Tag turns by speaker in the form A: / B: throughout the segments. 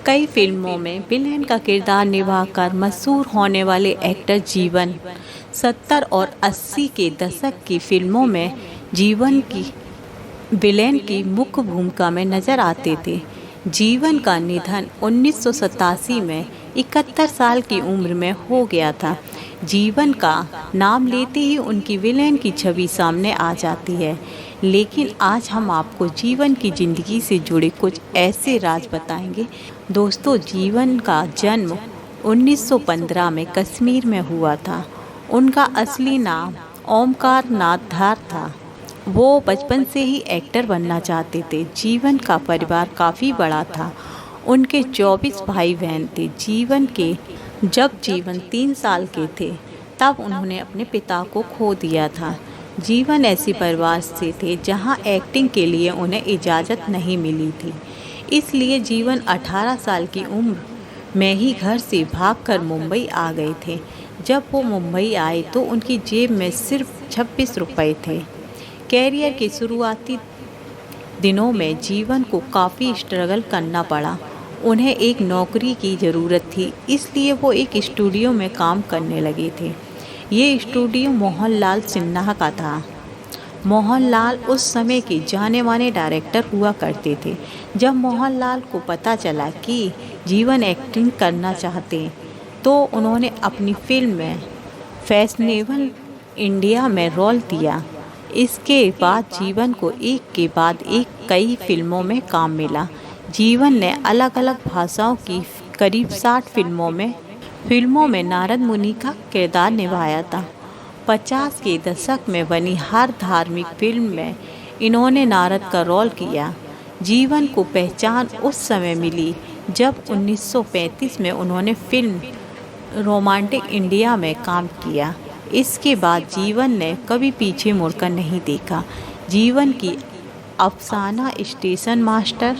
A: कई फिल्मों में विलेन का किरदार निभाकर मशहूर होने वाले एक्टर जीवन 70 और 80 के दशक की फिल्मों में जीवन की विलेन की मुख्य भूमिका में नजर आते थे। जीवन का निधन 1987 में 71 साल की उम्र में हो गया था। जीवन का नाम लेते ही उनकी विलेन की छवि सामने आ जाती है, लेकिन आज हम आपको जीवन की ज़िंदगी से जुड़े कुछ ऐसे राज बताएंगे। दोस्तों, जीवन का जन्म 1915 में कश्मीर में हुआ था। उनका असली नाम ओमकार नाथधार था। वो बचपन से ही एक्टर बनना चाहते थे। जीवन का परिवार काफ़ी बड़ा था। उनके 24 भाई बहन थे। जब जीवन 3 साल के थे तब उन्होंने अपने पिता को खो दिया था। जीवन ऐसे परिवार से थे जहां एक्टिंग के लिए उन्हें इजाज़त नहीं मिली थी। इसलिए जीवन 18 साल की उम्र में ही घर से भागकर मुंबई आ गए थे। जब वो मुंबई आए तो उनकी जेब में सिर्फ 26 रुपये थे। कैरियर के शुरुआती दिनों में जीवन को काफ़ी स्ट्रगल करना पड़ा। उन्हें एक नौकरी की ज़रूरत थी, इसलिए वो एक स्टूडियो में काम करने लगे थे। ये स्टूडियो मोहनलाल सिन्हा का था। मोहनलाल उस समय के जाने माने डायरेक्टर हुआ करते थे। जब मोहनलाल को पता चला कि जीवन एक्टिंग करना चाहते तो उन्होंने अपनी फिल्म में फैशनेबल इंडिया में रोल दिया। इसके बाद जीवन को एक के बाद एक कई फिल्मों में काम मिला। जीवन ने अलग अलग भाषाओं की करीब 60 फिल्मों में नारद मुनि का किरदार निभाया था। 50 के दशक में बनी हर धार्मिक फिल्म में इन्होंने नारद का रोल किया। जीवन को पहचान उस समय मिली जब 1935 में उन्होंने फिल्म रोमांटिक इंडिया में काम किया। इसके बाद जीवन ने कभी पीछे मुड़कर नहीं देखा। जीवन की अफसाना, station master,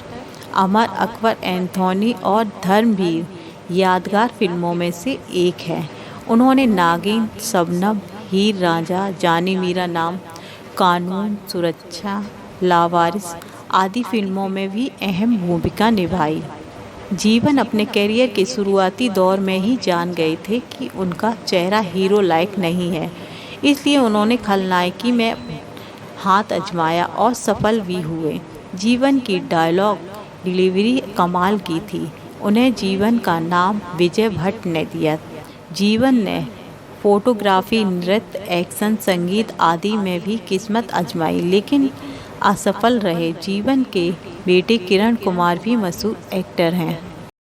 A: Amar Akbar Anthony और धर्मवीर यादगार फिल्मों में से एक है। उन्होंने नागिन, शबनम, हीर रांझा, जानी मीरा नाम, कानून सुरक्षा, लावारिस आदि फिल्मों में भी अहम भूमिका निभाई। जीवन अपने करियर के शुरुआती दौर में ही जान गए थे कि उनका चेहरा हीरो लायक नहीं है, इसलिए उन्होंने खलनायकी में हाथ आजमाया और सफल भी हुए। जीवन की डायलॉग डिलीवरी कमाल की थी। उन्हें जीवन का नाम विजय भट्ट ने दिया। जीवन ने फोटोग्राफी, नृत्य, एक्शन, संगीत आदि में भी किस्मत आजमाई, लेकिन असफल रहे। जीवन के बेटे किरण कुमार भी मशहूर एक्टर हैं।